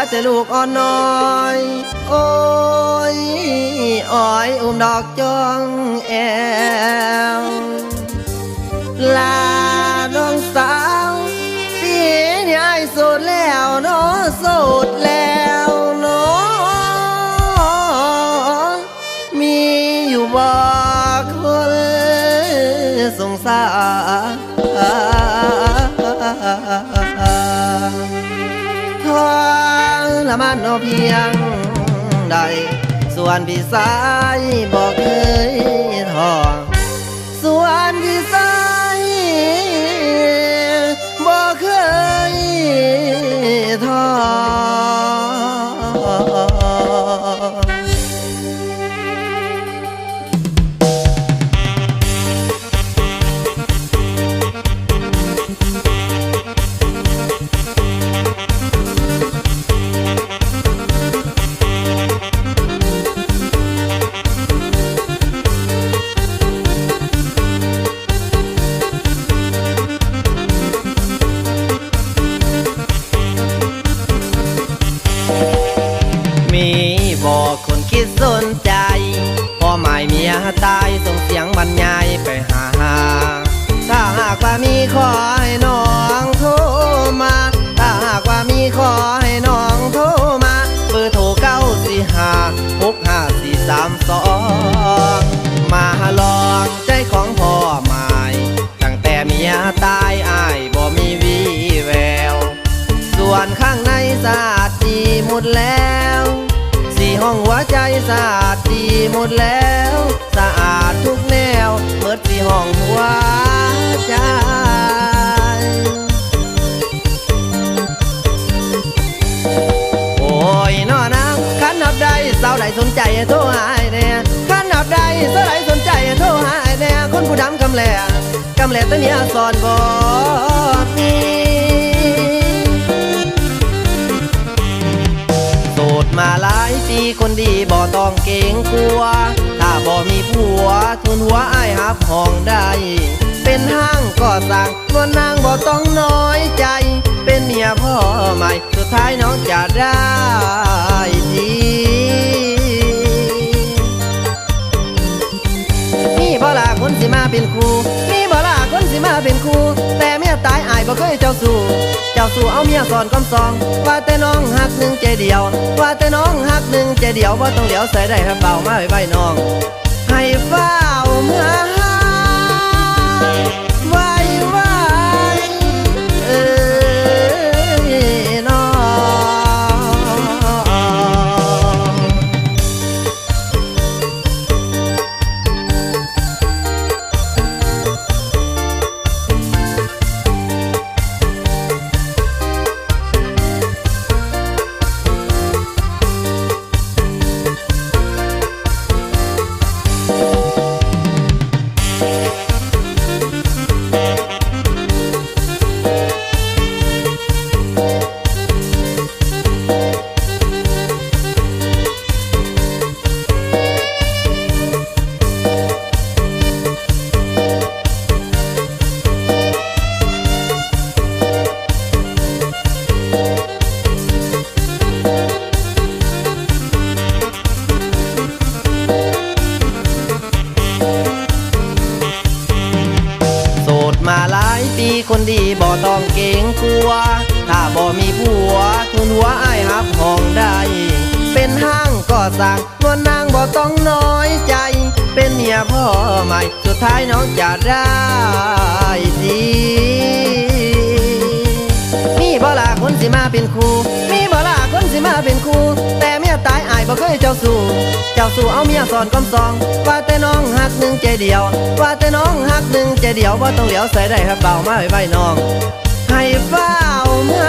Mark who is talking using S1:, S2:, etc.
S1: แต่ลูกอ่อนน้อยโอ้ยอ้อยอุ้มดอกจองแอวลาน้องสาวปีนี้ไอ้สุดแล้วเนาะสุดแล้วเนาะมีอยู่บ่คนสงสารทรมานเอาเพียงใดส่วนพี่สายบอกเคยทอส่วนพี่สายบอกเคยทอมีบอกคนคิดสนใจพ่อหมายเมียตายส่งเสียงบรรยายไปหาถ้าหากว่ามีขอให้น้องโทรมาถ้าหากว่ามีขอให้น้องโทรมาเบอร์โทร945-65432มาลองใจของพ่อหมายตั้งแต่เมียตายอ้ายบ่มีวี่แววส่วนข้างในสะอาดดีหมดแล้วสี่ห้องหัวใจสะอาดดีหมดแล้วสะอาดทุกแนวเปิดสี่ห้องหัวใจโอ้ยน้อนะขันนับได้สาวใดสนใจโทรหาไอ้แน่ขันนับได้สาวใดสนใจโทรหาไอ้แน่คนผู้ดำกำแหล่แต่เมียสอนบ่มีโสดมาหลายปีคนดีบ่ต้องเกรงกลัวถ้าบ่มีผัวทุนหัวอ้ายหับห้องได้เป็นห้างก็สั่งนวลนางบ่ต้องน้อยใจเป็นเมียพ่อใหม่สุดท้ายน้องจะได้ดีมีบ่ล่ะคนสิมาเป็นครูมีบ่ล่ะคนสิมาเป็นครูแต่เมียตายอ้ายบ่เคยเจ้าสู่เอาเมียสอนกำซองว่าแต่น้องหักหนึ่งใจเดียวว่าแต่น้องหักหนึ่งใจเดียวว่าต้องเหลียวใส่ได้ให้เบามาไว้น้องให้เฝ้าเมื่อไว้น้องมาหลายปีคนดีบ่ต้องเกรงกลัวถ้าบ่มีผัวทุนหัวอ้ายหับห้องได้เป็นห้างก็สั่งนวลนางบ่ต้องน้อยใจเป็นเมียพ่อใหม่สุดท้ายน้องจะได้ดีมีบ่ล่ะคนสิมาเป็นครูมีบ่ล่ะคนสิมาเป็นครูแต่เมียตายอ้ายบ่เคยเจ้าสู่เอาเมียสอนกำซองว่าแต่น้องหักหนึ่งใจเดียวว่าแต่น้องหักหนึ่งใจเดียวว่าต้องเหลียวใส่ได้ให้เบามาไว้น้องให้เฝ้าเมื่อ